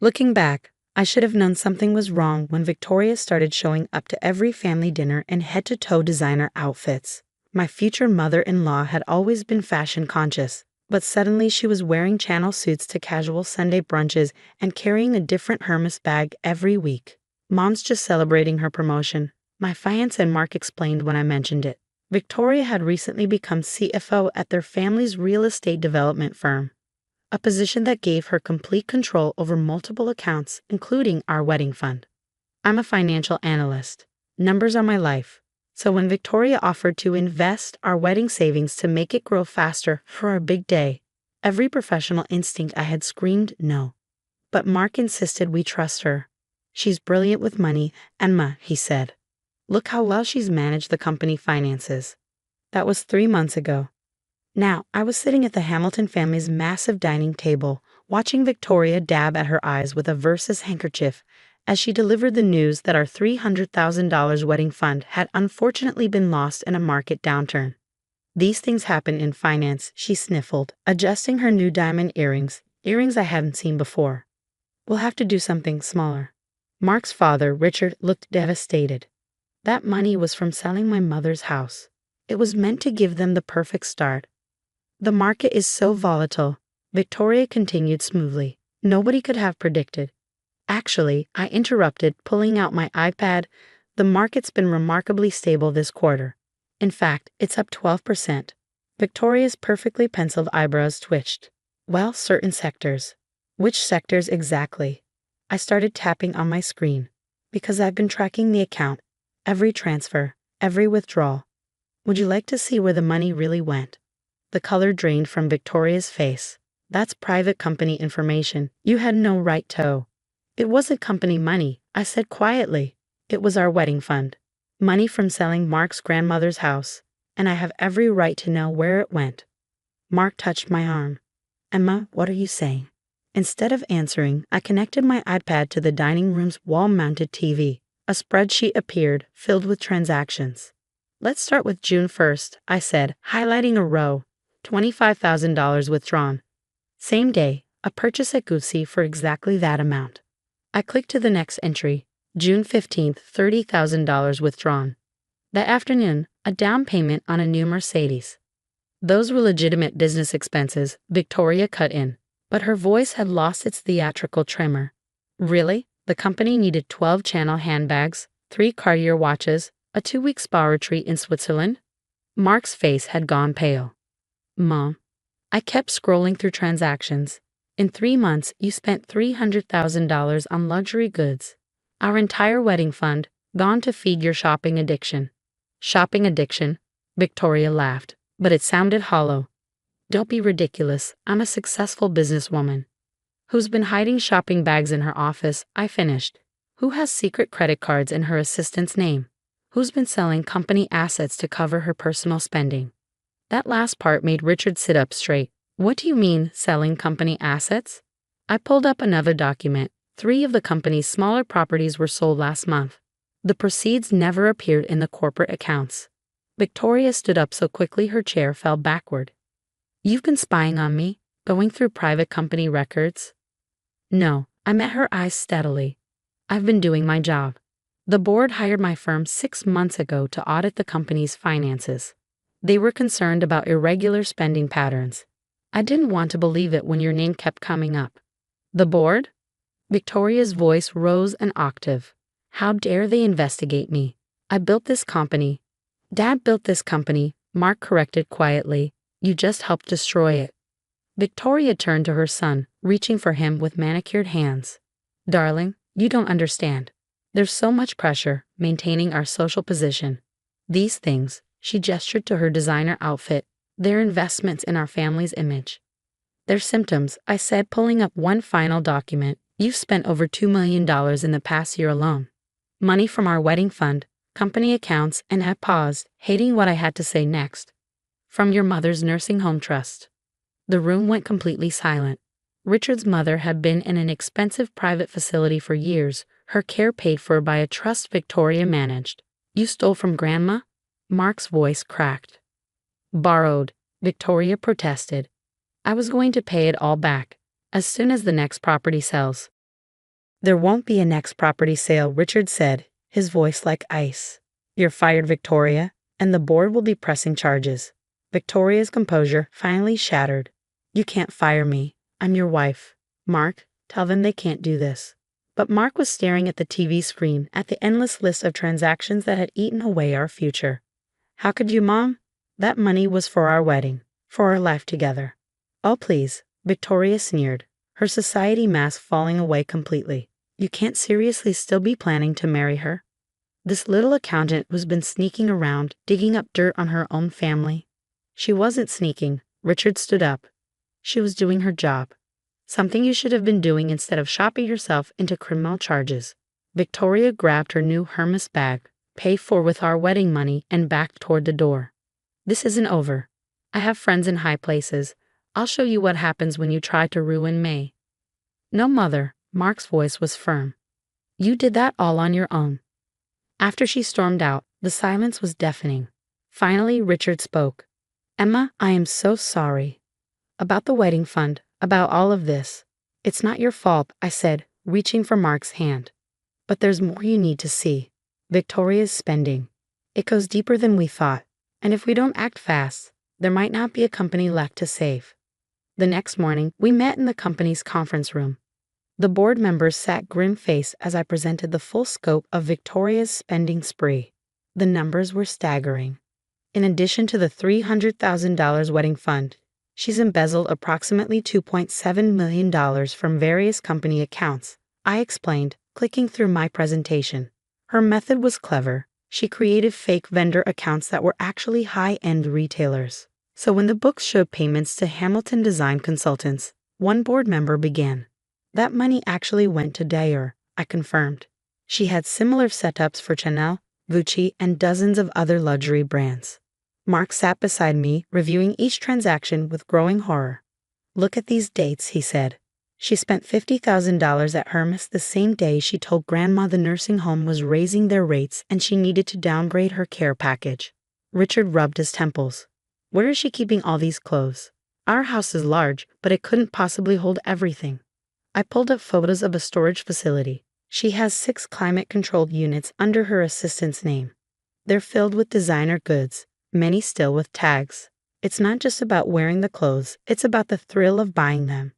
Looking back, I should have known something was wrong when Victoria started showing up to every family dinner in head-to-toe designer outfits. My future mother-in-law had always been fashion conscious, but suddenly she was wearing Channel suits to casual Sunday brunches and carrying a different Hermes bag every week. Mom's just celebrating her promotion, my fiancé Mark explained when I mentioned it. Victoria had recently become CFO at their family's real estate development firm, a position that gave her complete control over multiple accounts, including our wedding fund. I'm a financial analyst. Numbers are my life. So when Victoria offered to invest our wedding savings to make it grow faster for our big day, every professional instinct I had screamed no. But Mark insisted we trust her. She's brilliant with money, Emma, he said. Look how well she's managed the company finances. That was 3 months ago. Now, I was sitting at the Hamilton family's massive dining table, watching Victoria dab at her eyes with a Versus handkerchief as she delivered the news that our $300,000 wedding fund had unfortunately been lost in a market downturn. These things happen in finance, she sniffled, adjusting her new diamond earrings I hadn't seen before. We'll have to do something smaller. Mark's father, Richard, looked devastated. That money was from selling my mother's house. It was meant to give them the perfect start. The market is so volatile, Victoria continued smoothly. Nobody could have predicted. Actually, I interrupted, pulling out my iPad. The market's been remarkably stable this quarter. In fact, it's up 12%. Victoria's perfectly penciled eyebrows twitched. Well, certain sectors. Which sectors exactly? I started tapping on my screen. Because I've been tracking the account. Every transfer, every withdrawal. Would you like to see where the money really went? The color drained from Victoria's face. That's private company information. You had no right to. It wasn't company money, I said quietly. It was our wedding fund. Money from selling Mark's grandmother's house. And I have every right to know where it went. Mark touched my arm. Emma, what are you saying? Instead of answering, I connected my iPad to the dining room's wall-mounted TV. A spreadsheet appeared, filled with transactions. Let's start with June 1st, I said, highlighting a row. $25,000 withdrawn. Same day, a purchase at Gucci for exactly that amount. I clicked to the next entry. June 15th, $30,000 withdrawn. That afternoon, a down payment on a new Mercedes. Those were legitimate business expenses, Victoria cut in, but her voice had lost its theatrical tremor. Really? The company needed 12 Channel handbags, 3 Cartier watches, a 2-week spa retreat in Switzerland? Mark's face had gone pale. Mom. I kept scrolling through transactions. In 3 months, you spent $300,000 on luxury goods. Our entire wedding fund, gone to feed your shopping addiction. Shopping addiction? Victoria laughed, but it sounded hollow. Don't be ridiculous, I'm a successful businesswoman. Who's been hiding shopping bags in her office? I finished. Who has secret credit cards in her assistant's name? Who's been selling company assets to cover her personal spending? That last part made Richard sit up straight. What do you mean, selling company assets? I pulled up another document. 3 of the company's smaller properties were sold last month. The proceeds never appeared in the corporate accounts. Victoria stood up so quickly her chair fell backward. You've been spying on me, going through private company records? No, I met her eyes steadily. I've been doing my job. The board hired my firm 6 months ago to audit the company's finances. They were concerned about irregular spending patterns. I didn't want to believe it when your name kept coming up. The board? Victoria's voice rose an octave. How dare they investigate me? I built this company. Dad built this company, Mark corrected quietly. You just helped destroy it. Victoria turned to her son, reaching for him with manicured hands. Darling, you don't understand. There's so much pressure, maintaining our social position. These things, she gestured to her designer outfit, they're investments in our family's image. They're symptoms, I said, pulling up one final document. You've spent over $2 million in the past year alone. Money from our wedding fund, company accounts, and I paused, hating what I had to say next. From your mother's nursing home trust. The room went completely silent. Richard's mother had been in an expensive private facility for years, her care paid for by a trust Victoria managed. You stole from Grandma? Mark's voice cracked. Borrowed, Victoria protested. I was going to pay it all back, as soon as the next property sells. There won't be a next property sale, Richard said, his voice like ice. You're fired, Victoria, and the board will be pressing charges. Victoria's composure finally shattered. You can't fire me. I'm your wife. Mark, tell them they can't do this. But Mark was staring at the TV screen, at the endless list of transactions that had eaten away our future. How could you, Mom? That money was for our wedding, for our life together. Oh, please, Victoria sneered, her society mask falling away completely. You can't seriously still be planning to marry her? This little accountant who's been sneaking around, digging up dirt on her own family. She wasn't sneaking. Richard stood up. She was doing her job. Something you should have been doing instead of shopping yourself into criminal charges. Victoria grabbed her new Hermes bag, paid for with our wedding money, and backed toward the door. This isn't over. I have friends in high places. I'll show you what happens when you try to ruin May. No, Mother. Mark's voice was firm. You did that all on your own. After she stormed out, the silence was deafening. Finally, Richard spoke. Emma, I am so sorry. About the wedding fund, about all of this. It's not your fault, I said, reaching for Mark's hand. But there's more you need to see. Victoria's spending. It goes deeper than we thought. And if we don't act fast, there might not be a company left to save. The next morning, we met in the company's conference room. The board members sat grim-faced as I presented the full scope of Victoria's spending spree. The numbers were staggering. In addition to the $300,000 wedding fund, she's embezzled approximately $2.7 million from various company accounts, I explained, clicking through my presentation. Her method was clever. She created fake vendor accounts that were actually high-end retailers. So when the books showed payments to Hamilton Design Consultants, one board member began. That money actually went to Dyer, I confirmed. She had similar setups for Chanel, Gucci, and dozens of other luxury brands. Mark sat beside me, reviewing each transaction with growing horror. Look at these dates, he said. She spent $50,000 at Hermes the same day she told Grandma the nursing home was raising their rates and she needed to downgrade her care package. Richard rubbed his temples. Where is she keeping all these clothes? Our house is large, but it couldn't possibly hold everything. I pulled up photos of a storage facility. She has 6 climate-controlled units under her assistant's name. They're filled with designer goods, many still with tags. It's not just about wearing the clothes, it's about the thrill of buying them.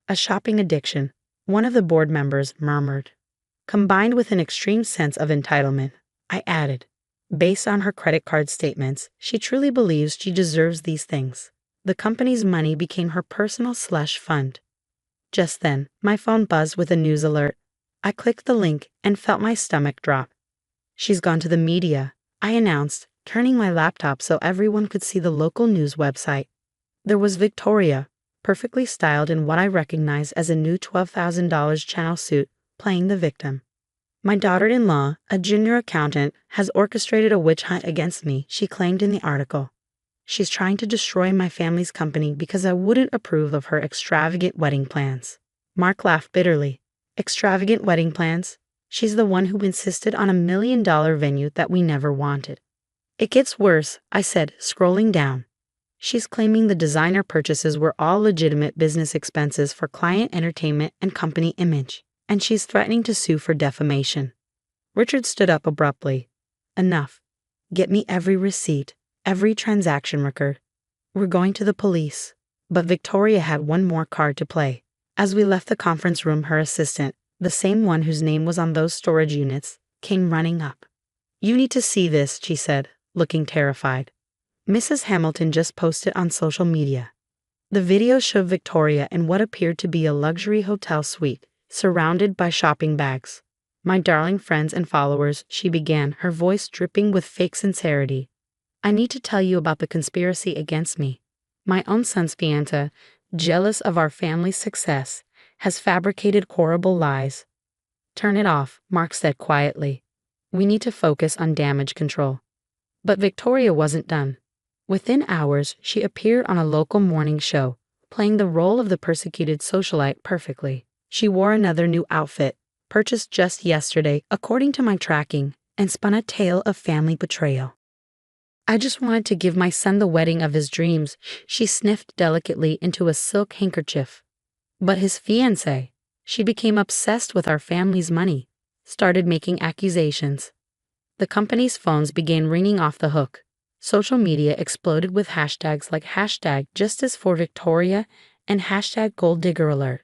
A shopping addiction, one of the board members murmured. Combined with an extreme sense of entitlement, I added. Based on her credit card statements, she truly believes she deserves these things. The company's money became her personal slush fund. Just then, my phone buzzed with a news alert. I clicked the link and felt my stomach drop. She's gone to the media, I announced, turning my laptop so everyone could see the local news website. There was Victoria, perfectly styled in what I recognized as a new $12,000 Chanel suit, playing the victim. My daughter-in-law, a junior accountant, has orchestrated a witch hunt against me, she claimed in the article. She's trying to destroy my family's company because I wouldn't approve of her extravagant wedding plans. Mark laughed bitterly. Extravagant wedding plans? She's the one who insisted on $1 million venue that we never wanted. It gets worse, I said, scrolling down. She's claiming the designer purchases were all legitimate business expenses for client entertainment and company image, and she's threatening to sue for defamation. Richard stood up abruptly. Enough. Get me every receipt. Every transaction record. We're going to the police. But Victoria had one more card to play. As we left the conference room, her assistant, the same one whose name was on those storage units, came running up. You need to see this, she said, looking terrified. Mrs. Hamilton just posted on social media. The video showed Victoria in what appeared to be a luxury hotel suite, surrounded by shopping bags. My darling friends and followers, she began, her voice dripping with fake sincerity. I need to tell you about the conspiracy against me. My own son's fiancé, jealous of our family's success, has fabricated horrible lies. Turn it off, Mark said quietly. We need to focus on damage control. But Victoria wasn't done. Within hours, she appeared on a local morning show, playing the role of the persecuted socialite perfectly. She wore another new outfit, purchased just yesterday, according to my tracking, and spun a tale of family betrayal. I just wanted to give my son the wedding of his dreams, she sniffed delicately into a silk handkerchief. But his fiancé, She became obsessed with our family's money, started making accusations. The company's phones began ringing off the hook. Social media exploded with hashtags like hashtag Justice for Victoria and hashtag Gold Digger Alert.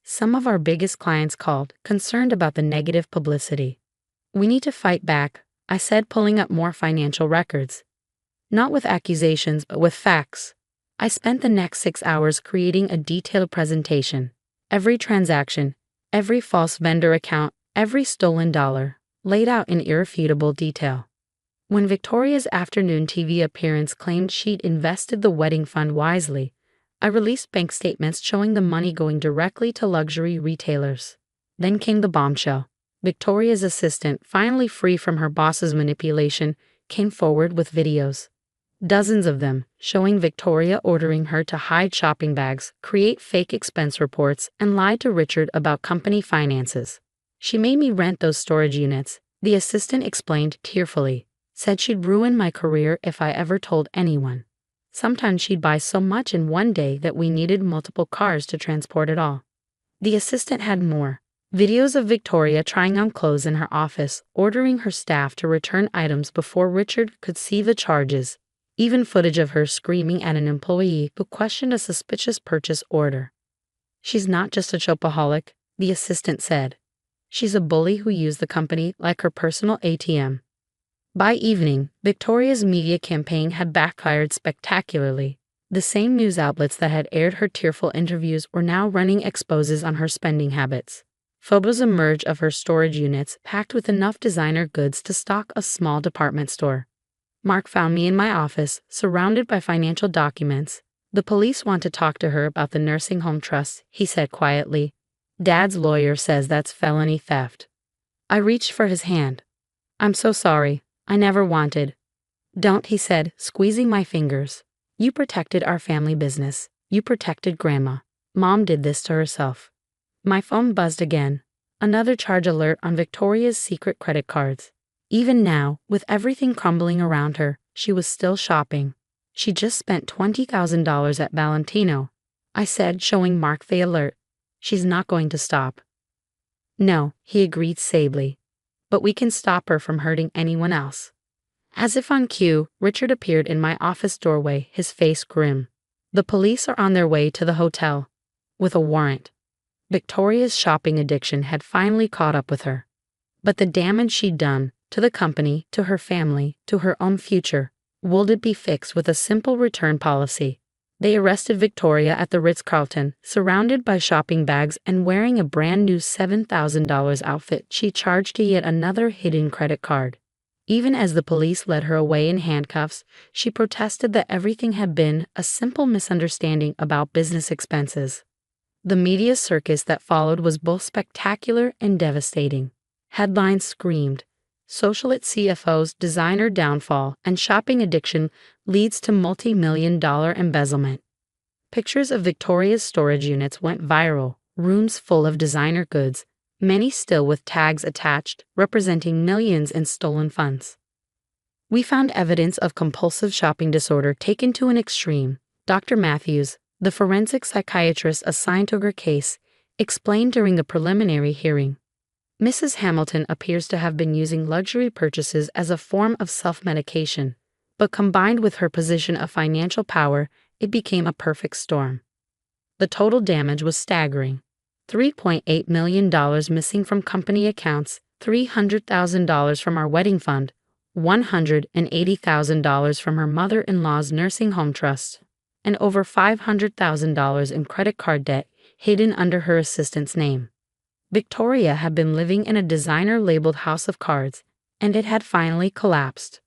Some of our biggest clients called, concerned about the negative publicity. We need to fight back, I said, pulling up more financial records. Not with accusations, but with facts. I spent the next 6 hours creating a detailed presentation. Every transaction, every false vendor account, every stolen dollar, laid out in irrefutable detail. When Victoria's afternoon TV appearance claimed she'd invested the wedding fund wisely, I released bank statements showing the money going directly to luxury retailers. Then came the bombshell. Victoria's assistant, finally free from her boss's manipulation, came forward with videos. Dozens of them, showing Victoria ordering her to hide shopping bags, create fake expense reports, and lie to Richard about company finances. She made me rent those storage units, the assistant explained tearfully. Said she'd ruin my career if I ever told anyone. Sometimes she'd buy so much in one day that we needed multiple cars to transport it all. The assistant had more. Videos of Victoria trying on clothes in her office, ordering her staff to return items before Richard could see the charges. Even footage of her screaming at an employee who questioned a suspicious purchase order. She's not just a shopaholic, the assistant said. She's a bully who used the company like her personal ATM. By evening, Victoria's media campaign had backfired spectacularly. The same news outlets that had aired her tearful interviews were now running exposes on her spending habits. Photos emerged of her storage units packed with enough designer goods to stock a small department store. Mark found me in my office, surrounded by financial documents. The police want to talk to her about the nursing home trust, he said quietly. Dad's lawyer says that's felony theft. I reached for his hand. I'm so sorry. I never wanted. Don't, he said, squeezing my fingers. You protected our family business. You protected Grandma. Mom did this to herself. My phone buzzed again. Another charge alert on Victoria's secret credit cards. Even now, with everything crumbling around her, she was still shopping. She just spent $20,000 at Valentino. I said, showing Mark the alert. She's not going to stop. No, he agreed sably. But we can stop her from hurting anyone else. As if on cue, Richard appeared in my office doorway, his face grim. The police are on their way to the hotel. With a warrant. Victoria's shopping addiction had finally caught up with her. But the damage she'd done, to the company, to her family, to her own future, wouldn't be fixed with a simple return policy. They arrested Victoria at the Ritz-Carlton, surrounded by shopping bags and wearing a brand new $7,000 outfit she charged to yet another hidden credit card. Even as the police led her away in handcuffs, she protested that everything had been a simple misunderstanding about business expenses. The media circus that followed was both spectacular and devastating. Headlines screamed, Socialite CFO's designer downfall and shopping addiction leads to multi-million-dollar embezzlement. Pictures of Victoria's storage units went viral, rooms full of designer goods, many still with tags attached, representing millions in stolen funds. We found evidence of compulsive shopping disorder taken to an extreme. Dr. Matthews, the forensic psychiatrist assigned to her case, explained during the preliminary hearing. Mrs. Hamilton appears to have been using luxury purchases as a form of self-medication, but combined with her position of financial power, it became a perfect storm. The total damage was staggering. $3.8 million missing from company accounts, $300,000 from our wedding fund, $180,000 from her mother-in-law's nursing home trust, and over $500,000 in credit card debt hidden under her assistant's name. Victoria had been living in a designer-labeled house of cards, and it had finally collapsed.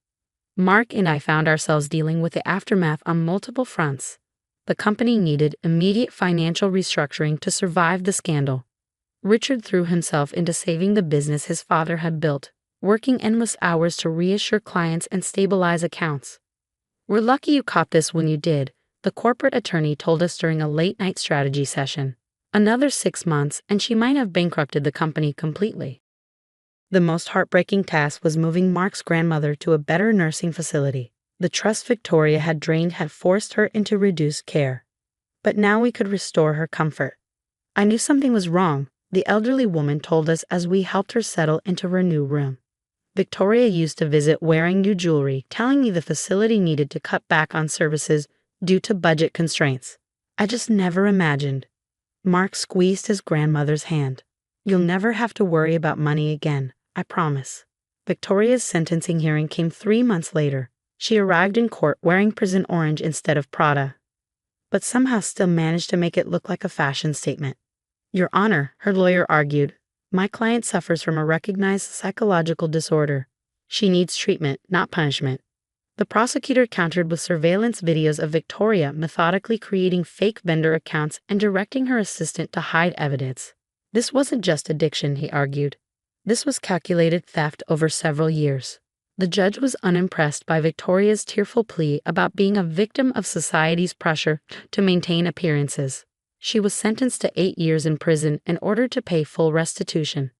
Mark and I found ourselves dealing with the aftermath on multiple fronts. The company needed immediate financial restructuring to survive the scandal. Richard threw himself into saving the business his father had built, working endless hours to reassure clients and stabilize accounts. "We're lucky you caught this when you did," the corporate attorney told us during a late-night strategy session. Another 6 months, and she might have bankrupted the company completely. The most heartbreaking task was moving Mark's grandmother to a better nursing facility. The trust Victoria had drained had forced her into reduced care. But now we could restore her comfort. I knew something was wrong. the elderly woman told us as we helped her settle into her new room. Victoria used to visit wearing new jewelry, telling me the facility needed to cut back on services due to budget constraints. I just never imagined. Mark squeezed his grandmother's hand. You'll never have to worry about money again, I promise. Victoria's sentencing hearing came 3 months later. She arrived in court wearing prison orange instead of Prada, but somehow still managed to make it look like a fashion statement. Your Honor, her lawyer argued, my client suffers from a recognized psychological disorder. She needs treatment, not punishment. The prosecutor countered with surveillance videos of Victoria methodically creating fake vendor accounts and directing her assistant to hide evidence. This wasn't just addiction, he argued. This was calculated theft over several years. The judge was unimpressed by Victoria's tearful plea about being a victim of society's pressure to maintain appearances. She was sentenced to 8 years in prison in order to pay full restitution.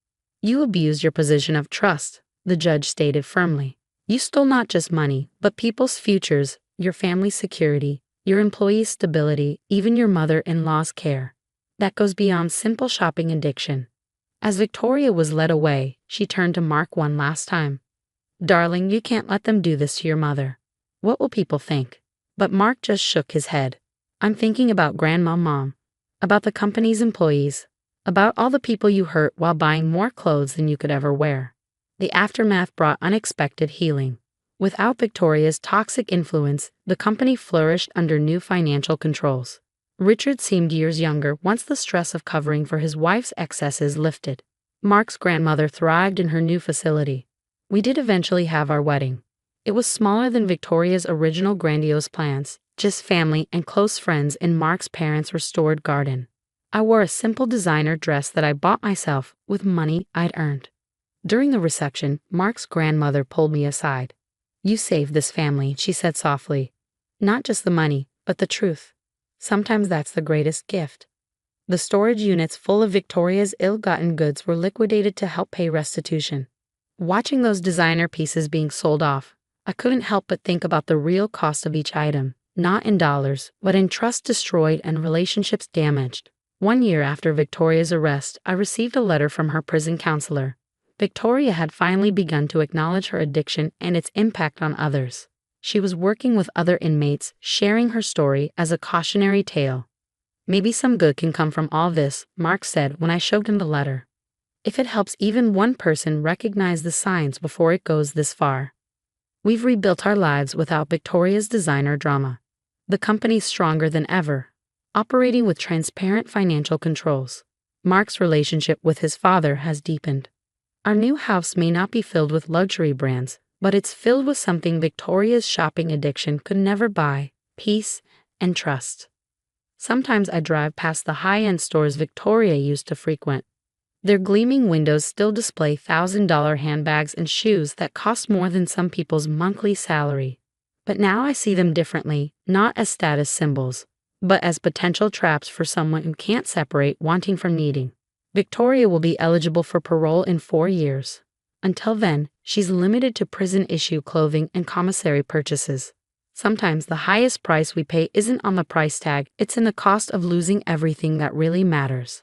You abused your position of trust, the judge stated firmly. You stole not just money, but people's futures, your family's security, your employees' stability, even your mother-in-law's care. That goes beyond simple shopping addiction. As Victoria was led away, she turned to Mark one last time. Darling, you can't let them do this to your mother. What will people think? But Mark just shook his head. I'm thinking about Mom, about the company's employees, about all the people you hurt while buying more clothes than you could ever wear. The aftermath brought unexpected healing. Without Victoria's toxic influence, the company flourished under new financial controls. Richard seemed years younger once the stress of covering for his wife's excesses lifted. Mark's grandmother thrived in her new facility. We did eventually have our wedding. It was smaller than Victoria's original grandiose plans, just family and close friends in Mark's parents' restored garden. I wore a simple designer dress that I bought myself with money I'd earned. During the reception, Mark's grandmother pulled me aside. You saved this family, she said softly. Not just the money, but the truth. Sometimes that's the greatest gift. The storage units full of Victoria's ill-gotten goods were liquidated to help pay restitution. Watching those designer pieces being sold off, I couldn't help but think about the real cost of each item, not in dollars, but in trust destroyed and relationships damaged. 1 year after Victoria's arrest, I received a letter from her prison counselor. Victoria had finally begun to acknowledge her addiction and its impact on others. She was working with other inmates, sharing her story as a cautionary tale. Maybe some good can come from all this, Mark said when I showed him the letter. If it helps even one person recognize the signs before it goes this far. We've rebuilt our lives without Victoria's designer drama. The company's stronger than ever, operating with transparent financial controls. Mark's relationship with his father has deepened. Our new house may not be filled with luxury brands, but it's filled with something Victoria's shopping addiction could never buy: peace and trust. Sometimes I drive past the high-end stores Victoria used to frequent. Their gleaming windows still display $1,000 handbags and shoes that cost more than some people's monthly salary. But now I see them differently, not as status symbols, but as potential traps for someone who can't separate wanting from needing. Victoria will be eligible for parole in 4 years. Until then, she's limited to prison-issue clothing and commissary purchases. Sometimes the highest price we pay isn't on the price tag, it's in the cost of losing everything that really matters.